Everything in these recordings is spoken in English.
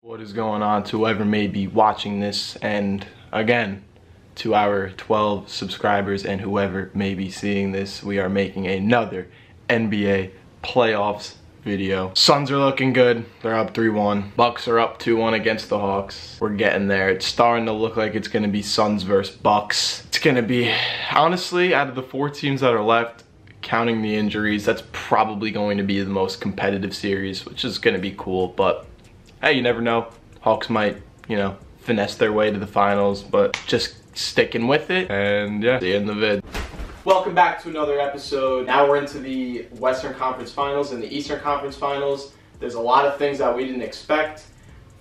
What is going on to whoever may be watching this, and again, to our 12 subscribers and whoever may be seeing this, we are making another NBA playoffs video. Suns are looking good. They're up 3-1. Bucks are up 2-1 against the Hawks. We're getting there. It's starting to look like it's going to be Suns versus Bucks. It's going to be, honestly, out of the 4 teams that are left, counting the injuries, that's probably going to be the most competitive series, which is going to be cool, but hey, you never know. Hawks might, finesse their way to the finals, but just sticking with it. And yeah, see you in the vid. Welcome back to another episode. Now we're into the Western Conference Finals and the Eastern Conference Finals. There's a lot of things that we didn't expect.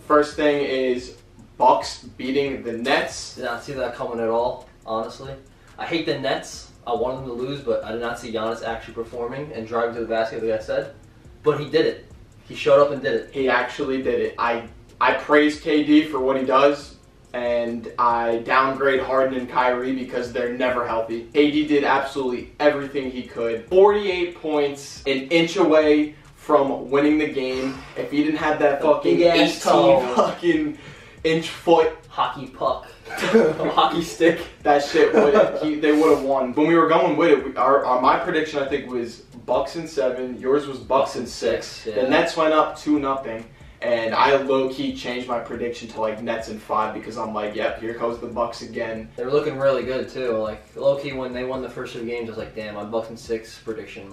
First thing is Bucks beating the Nets. Did not see that coming at all, honestly. I hate the Nets. I wanted them to lose, but I did not see Giannis actually performing and driving to the basket, like I said. But he did it. He showed up and did it. He actually did it. I praise KD for what he does, and I downgrade Harden and Kyrie because they're never healthy. KD did absolutely everything he could. 48 points, an inch away from winning the game. If he didn't have that fucking 18 fucking inch foot hockey puck, hockey stick, that shit they would have won. When we were going with it, my prediction I think was Bucks in 7. Yours was Bucks in 6. Yeah. The Nets went up 2-0. And I low-key changed my prediction to like Nets in 5 because I'm like, yep, here goes the Bucks again. They were looking really good too. Like low-key when they won the first 2 games, I was like, damn, my Bucks in 6 prediction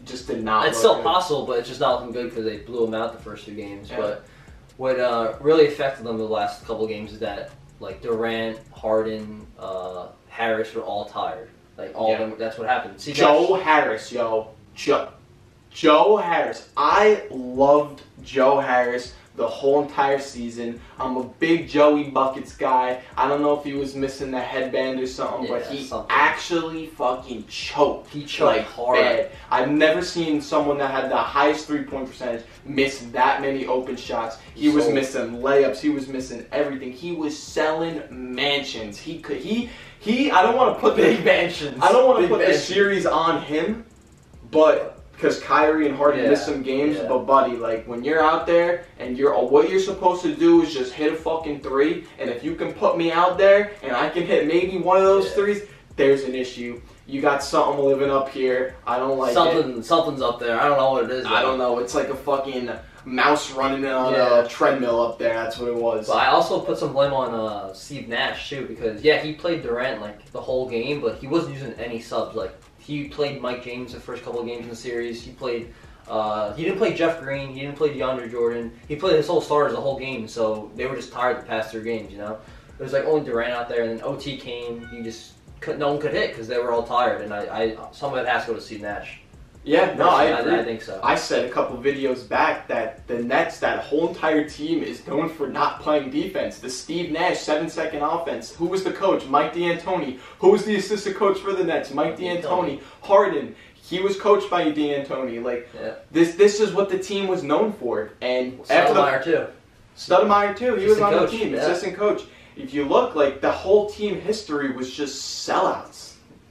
just did not. It's still possible, but it's just not looking good because they blew them out the first 2 games. Yeah. But what really affected them the last couple of games is that like Durant, Harden, Harris were all tired. Like all of them. That's what happened. See, Joe Harris, yo. Joe Harris. I loved Joe Harris the whole entire season. I'm a big Joey Buckets guy. I don't know if he was missing the headband or something, but he actually fucking choked. He choked like hard. Bad. I've never seen someone that had the highest 3-point percentage miss that many open shots. He was missing layups. He was missing everything. He was selling mansions. I don't want to put the series on him, but because Kyrie and Harden missed some games, but buddy, like when you're out there and what you're supposed to do is just hit a fucking 3, and if you can put me out there and I can hit maybe one of those 3s, there's an issue. You got something living up here. I don't like it. Something's up there. I don't know what it is. I don't know. It's like a fucking mouse running on a treadmill up there. That's what it was. But I also put some blame on Steve Nash too because he played Durant like the whole game, but he wasn't using any subs. Like he played Mike James the first couple of games in the series. He played. He didn't play Jeff Green. He didn't play DeAndre Jordan. He played his whole starters the whole game, so they were just tired the past 3 games. It was like only Durant out there, and then OT came. No one could hit because they were all tired, and some of it has to go to Steve Nash. Yeah, no, I agree. I think so. I said a couple videos back that the Nets, that whole entire team is known for not playing defense. The Steve Nash 7-second offense. Who was the coach? Mike D'Antoni. Who was the assistant coach for the Nets? Mike D'Antoni. Harden. He was coached by D'Antoni. This is what the team was known for. And Stoudemire too. Stoudemire too. He was on the team, assistant coach. If you look, the whole team history was just sellouts.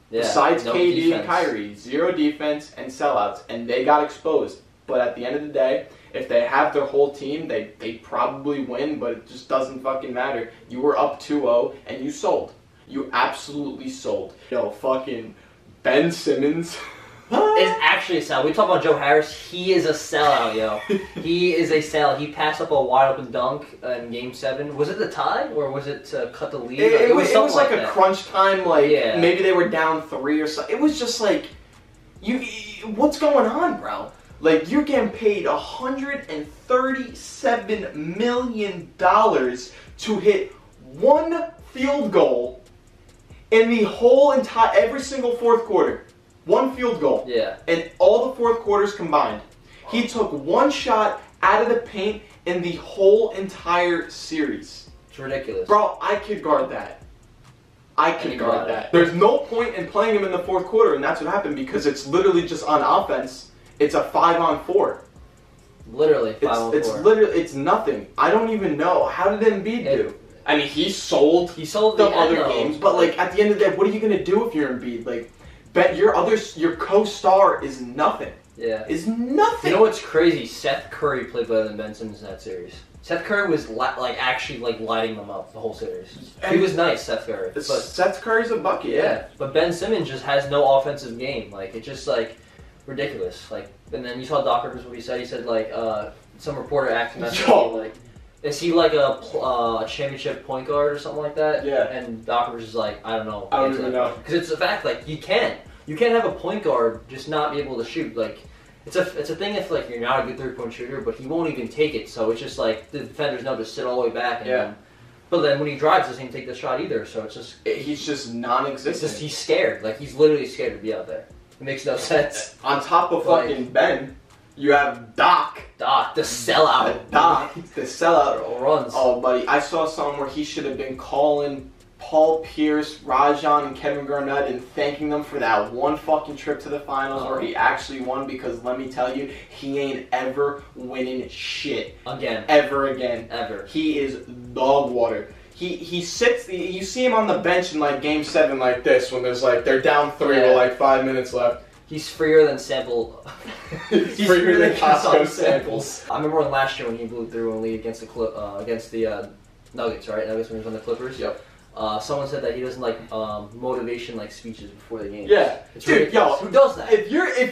Yeah, besides KD and Kyrie, 0 defense and sellouts, and they got exposed. But at the end of the day, if they have their whole team, they probably win, but it just doesn't fucking matter. You were up 2-0, and you sold. You absolutely sold. Yo, fucking Ben Simmons is actually a sellout. We talk about Joe Harris. He is a sellout, yo. He is a sellout. He passed up a wide open dunk in Game 7. Was it the tie or was it to cut the lead? It was like a crunch time. Maybe they were down 3 or something. It was just like, what's going on, bro? Like you're getting paid $137 million to hit 1 field goal in the whole every single 4th quarter. 1 field goal. Yeah. And all the 4th quarters combined. He took 1 shot out of the paint in the whole entire series. It's ridiculous. Bro, I could guard that. I could guard that. There's no point in playing him in the 4th quarter, and that's what happened because it's literally just on offense. It's a 5-on-4. Literally 5-on-4. It's nothing. I don't even know. How did Embiid do? I mean, he sold the other games, but at the end of the day, what are you gonna do if you're Embiid? Your co-star is nothing. Yeah. Is nothing. You know what's crazy? Seth Curry played better than Ben Simmons in that series. Seth Curry was actually lighting them up the whole series. And he was nice, Seth Curry. But Seth Curry's a bucket, yeah. But Ben Simmons just has no offensive game. It's just ridiculous. And then you saw Doc Rivers what he said. He said some reporter asked him is he a championship point guard or something like that? Yeah. And Doc Rivers is like, I don't know. I don't even know. Because it's a fact. You can't have a point guard just not be able to shoot. It's a thing if you're not a good 3-point shooter, but he won't even take it. So it's just the defenders know to sit all the way back. And but then when he drives, doesn't even take the shot either. So it's just he's just non-existent. He's scared. He's literally scared to be out there. It makes no sense. On top of fucking Ben, you have Doc. Doc, the sellout. Doc, the sellout. Runs. Oh, buddy, I saw something where he should have been calling Paul Pierce, Rajon, and Kevin Garnett and thanking them for that one fucking trip to the finals where he actually won, because let me tell you, he ain't ever winning shit. Again. Ever again. Ever. He is dog water. He sits, you see him on the bench in game 7 like this when there's they're down 3 with 5 minutes left. He's freer than sample. He's freer than Costco samples. I remember last year when he blew through and lead against the Nuggets, right? Nuggets when he was on the Clippers. Yep. Someone said that he doesn't like motivation speeches before the game. Yeah, it's dude, yo, who does that? If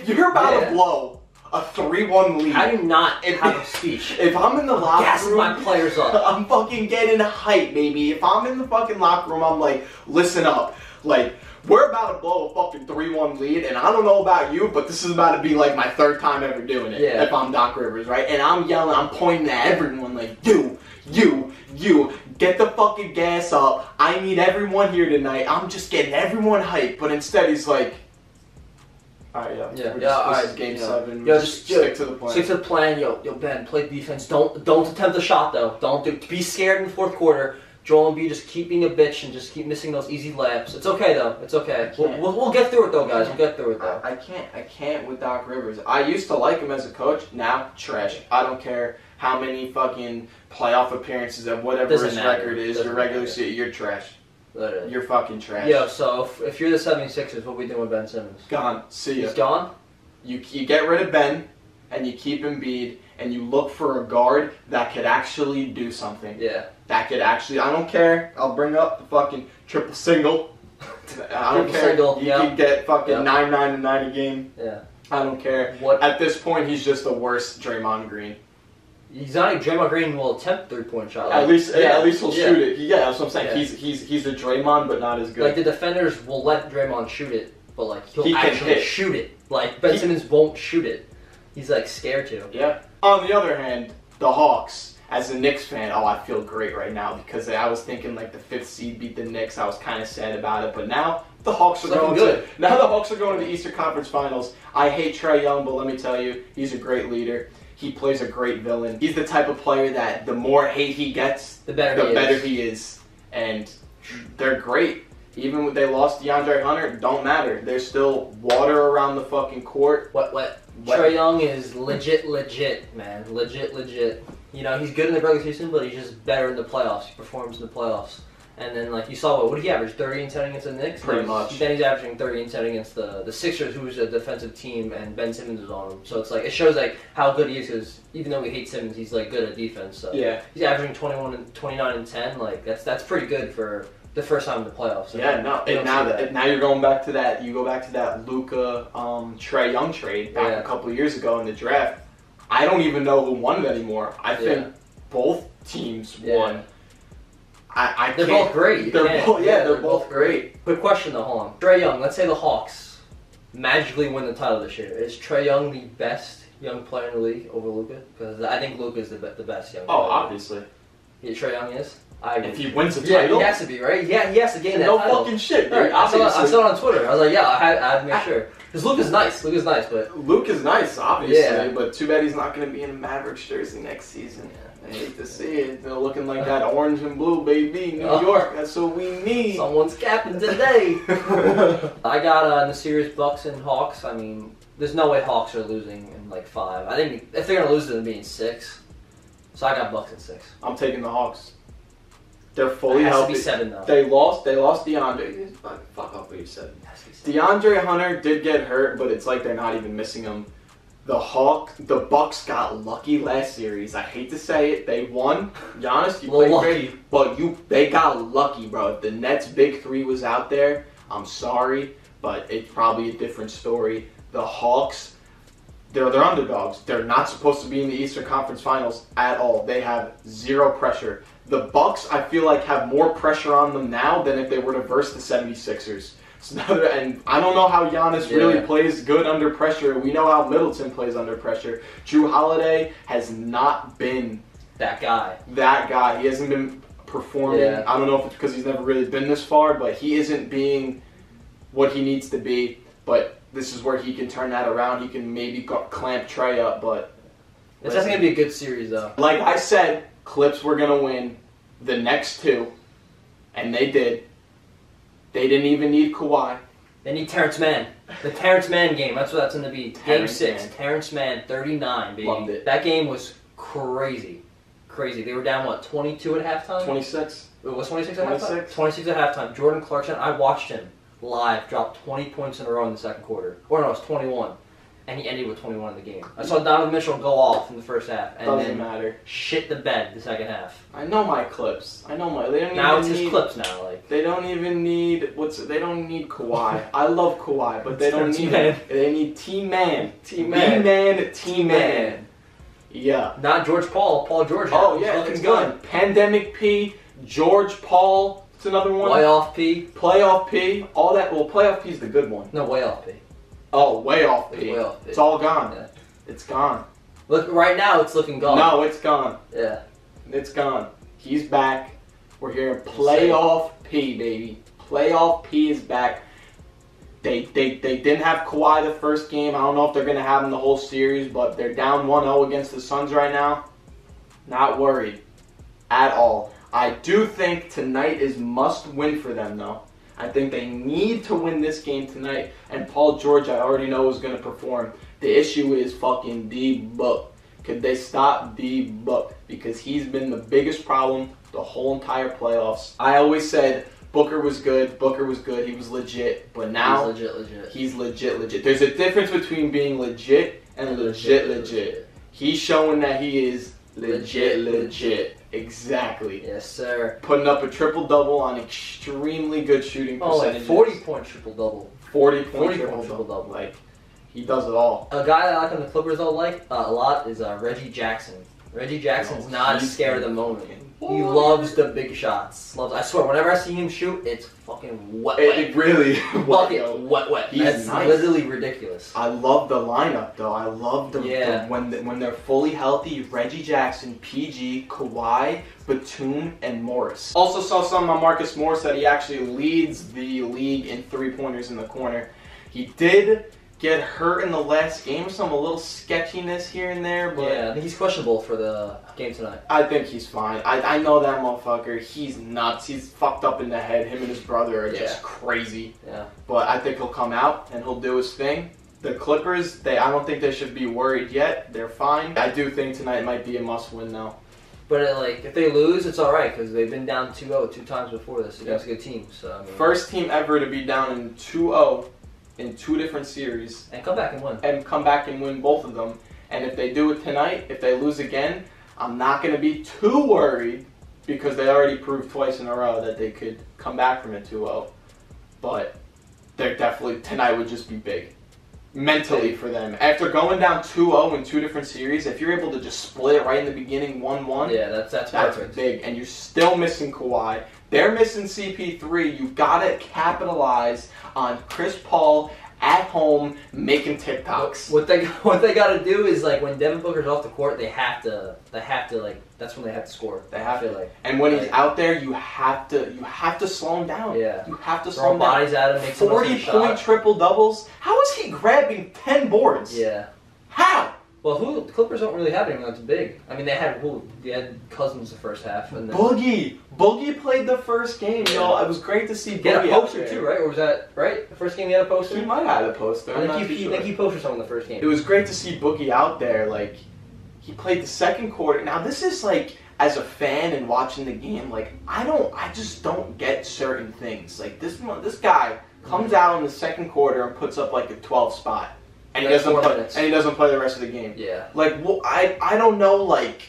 you're about to blow a 3-1 lead, how do you not have a speech? If I'm in the locker room, my players up. I'm fucking getting hype, baby. If I'm in the fucking locker room, I'm like, listen up, we're about to blow a fucking 3-1 lead, and I don't know about you, but this is about to be my 3rd time ever doing it. Yeah. If I'm Doc Rivers, right? And I'm yelling, I'm pointing at everyone you, get the fucking gas up. I need everyone here tonight. I'm just getting everyone hyped. But instead, he's like, alright, alright, game 7. Just stick to the plan. Stick to the plan, yo, Ben, play defense. Don't attempt a shot though. Be scared in the 4th quarter. Joel Embiid just keep being a bitch and just keep missing those easy layups. It's okay though. It's okay. We'll get through it though, guys. We'll get through it though. I can't with Doc Rivers. I used to like him as a coach. Now trash. I don't care how many fucking playoff appearances of whatever his record is. Your regular season, you're trash. Literally. You're fucking trash. Yo, so if you're the 76ers, what we doing with Ben Simmons? Gone. See ya. He's gone? You get rid of Ben, and you keep Embiid, and you look for a guard that could actually do something. Yeah. That could actually, I don't care. I'll bring up the fucking triple single. I don't care. Single, you can get fucking 9-9 and 9 a game. Yeah. I don't care. At this point, he's just the worst Draymond Green. He's not. Draymond Green will attempt 3-point shot. At least he'll shoot it. Yeah, that's what I'm saying. Yeah. He's a Draymond, but not as good. The defenders will let Draymond shoot it, but he actually shoot it. Ben Simmons won't shoot it. He's scared to. Yeah. On the other hand, the Hawks. As a Knicks fan, I feel great right now because I was thinking the 5th seed beat the Knicks. I was kind of sad about it, but now the Hawks are going to the Eastern Conference Finals. I hate Trae Young, but let me tell you, he's a great leader. He plays a great villain. He's the type of player that the more hate he gets, the better he is. And they're great. Even when they lost DeAndre Hunter, don't matter. There's still water around the fucking court. What? Trae Young is legit, man. Legit. He's good in the regular season, but he's just better in the playoffs. He performs in the playoffs. And then, you saw, what did he average? 30 and 10 against the Knicks? Pretty much. Then he's averaging 30 and 10 against the Sixers, who's a defensive team, and Ben Simmons is on him. So it's it shows, how good he is, because even though we hate Simmons, he's, good at defense. So yeah. He's averaging 29 and 10. That's pretty good for the first time in the playoffs. So yeah, no. And now you're going back to that. You go back to that Luka Trae Young trade back a couple of years ago in the draft. I don't even know who won it anymore. I think both teams won. They're both great. They're both great. Quick question though, hold on. Trae Young, let's say the Hawks magically win the title this year. Is Trae Young the best young player in the league over Luka? Because I think Luka is the best young player. Obviously. Yeah, Trae Young is? If he wins the title? He has to be, right? Yeah, he has to gain that no title. Fucking shit, dude. Right, I saw it on Twitter. I was like, I had to make sure. Because Luka's nice, but... Luke is nice, obviously, but too bad he's not going to be in a Mavericks jersey next season. I hate to see it. They're looking like that orange and blue, baby. New York, that's what we need. Someone's capping today. I got in the series Bucks and Hawks. I mean, there's no way Hawks are losing in 5. I think if they're going to lose, it'll be in 6. So I got Bucks in 6. I'm taking the Hawks. They're fully healthy. It has to be 7 though. They lost DeAndre. Fuck off what you said. DeAndre Hunter did get hurt, but it's they're not even missing him. The Bucks got lucky last series. I hate to say it, they won. Giannis, you played great, but they got lucky, bro. If the Nets' big three was out there, I'm sorry, but it's probably a different story. The Hawks, they're underdogs. They're not supposed to be in the Eastern Conference Finals at all. They have zero pressure. The Bucks, I feel like, have more pressure on them now than if they were to verse the 76ers. And I don't know how Giannis really plays good under pressure. We know how Middleton plays under pressure. Drew Holiday has not been that guy. He hasn't been performing. Yeah. I don't know if it's because he's never really been this far, but he isn't being what he needs to be. But this is where he can turn that around. He can maybe clamp Trey up, but it's definitely going to be a good series, though. Like I said, Clips were going to win the next two, and they did. They didn't even need Kawhi. They need Terrence Mann. The Terrence Mann game. That's what that's going to be. Game 6. Terrence Mann, 39, baby. Loved it. That game was crazy. Crazy. They were down, what, 22 at halftime? 26. It was 26 at halftime? 26 at halftime. Jordan Clarkson, I watched him live drop 20 points in a row in the second quarter. Or no, it was 21. And he ended with 21 in the game. I saw Donovan Mitchell go off in the first half. And Doesn't matter. Shit the bed the second half. I know my Clips. They don't now even it's his Clips now. Like they don't even need They don't need Kawhi. I love Kawhi, but they don't need him. They need T-Man. T-Man. Yeah. Not George Paul. Paul George. Oh yeah, looking good. Pandemic P. George Paul. It's another one. Playoff P. Playoff P. All that. Well, Playoff P is the good one. No, way off P. Oh, way off P. Way off P. It's all gone. Yeah. It's gone. Look, right now it's looking gone. No, it's gone. Yeah. It's gone. He's back. We're hearing playoff P, baby. Playoff P is back. They didn't have Kawhi the first game. I don't know if they're going to have him the whole series, but they're down 1-0 against the Suns right now. Not worried at all. I do think tonight is must win for them, though. I think they need to win this game tonight. And Paul George, I already know, is going to perform. The issue is fucking D-Book. Could they stop D-Book? Because he's been the biggest problem the whole entire playoffs. I always said Booker was good. He was legit. But now he's legit. There's a difference between being legit and legit. He's showing that he is legit. Exactly. Yes, sir. Putting up a triple-double on extremely good shooting percentages. Like 40-point triple-double. 40-point triple-double. Like, he does it all. A guy I like on the Clippers I like a lot is Reggie Jackson. Reggie Jackson's not scared of the moment. He loves the big shots. I swear, whenever I see him shoot, it's fucking wet. It really wet. That's nice. Literally ridiculous. I love the lineup, though. I love when they're fully healthy. Reggie Jackson, PG, Kawhi, Batum, and Morris. Also saw something on Marcus Morris that he actually leads the league in three-pointers in the corner. He did get hurt in the last game, a little sketchiness here and there, but yeah, I think he's questionable for the game tonight. I think he's fine. I know that motherfucker. He's nuts. He's fucked up in the head. Him and his brother are just crazy. Yeah. But I think he'll come out and he'll do his thing. The Clippers, I don't think they should be worried yet. They're fine. I do think tonight might be a must-win though. But if they lose, it's all right because they've been down 2-0 two times before this against a good team. So I mean, first team ever to be down in 2-0 in two different series. And come back and win. And come back and win both of them. And if they do it tonight, if they lose again, I'm not going to be too worried because they already proved twice in a row that they could come back from it 2-0. But they're definitely, tonight would just be big. Mentally for them. After going down 2-0 in two different series, if you're able to just split it right in the beginning 1-1, yeah, that's perfect. Big. And you're still missing Kawhi. They're missing CP3. You gotta capitalize on Chris Paul at home making TikToks. What they gotta do is when Devin Booker's off the court, they have to that's when they have to score. They have to. And when he's out there, you have to slow him down. Yeah. You have to slow him down. Bodies at him, make 40-point triple doubles. How is he grabbing 10 boards? Yeah. How? Well, the Clippers don't really have anyone that's big. I mean, they had Cousins the first half, and then Boogie played the first game. Yo, it was great to see Boogie. He had a poster too, right? Or was that right? The first game he had a poster. He might have had a poster. I think he posted something in the first game. It was great to see Boogie out there. He played the second quarter. Now this is as a fan and watching the game, I just don't get certain things. This guy comes out in the second quarter and puts up a 12 spot. and he Like doesn't 4 play, minutes. and he doesn't play the rest of the game. Yeah. Like, well, I don't know, like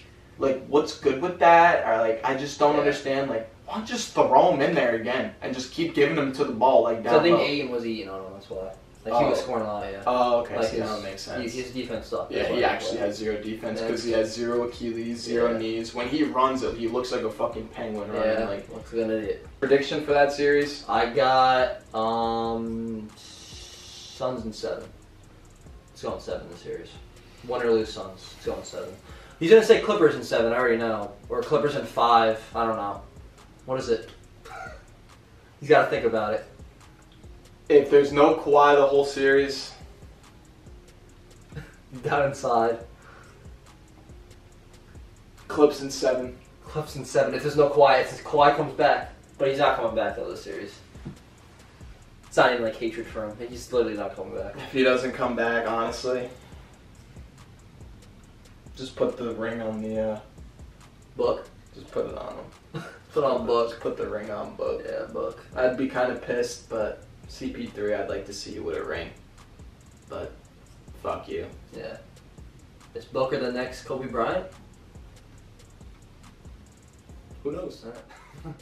what's good with that, or like I just don't understand. Like, why don't you just throw him in there again and just keep giving him to the ball like down So I think low. Aiden was eating on him. That's why. Like he was scoring a lot. Yeah. Oh, okay. Like See, that makes sense. His defense sucked. Yeah, he actually has zero defense because he has zero Achilles, zero knees. When he runs it, he looks like a fucking penguin running. Yeah, Like, looks like an idiot. prediction for that series? I got Suns in 7. It's going 7 this series. Win or lose Suns. It's going 7. He's gonna say Clippers in 7. I already know, or Clippers in 5. I don't know. What is it? He's got to think about it. If there's no Kawhi the whole series, Down inside. Clips in 7. Clips in 7. If there's no Kawhi, it's Kawhi comes back, but he's not coming back though this series. It's not even like hatred for him. He's literally not coming back. If he doesn't come back, honestly, just put the ring on the. Book. Just put it on him. Put on Book. Just put the ring on Book. Yeah, Book. I'd be kind of pissed, but CP3, I'd like to see you with a ring. But fuck you. Yeah. Is Booker the next Kobe Bryant? Who knows? All right.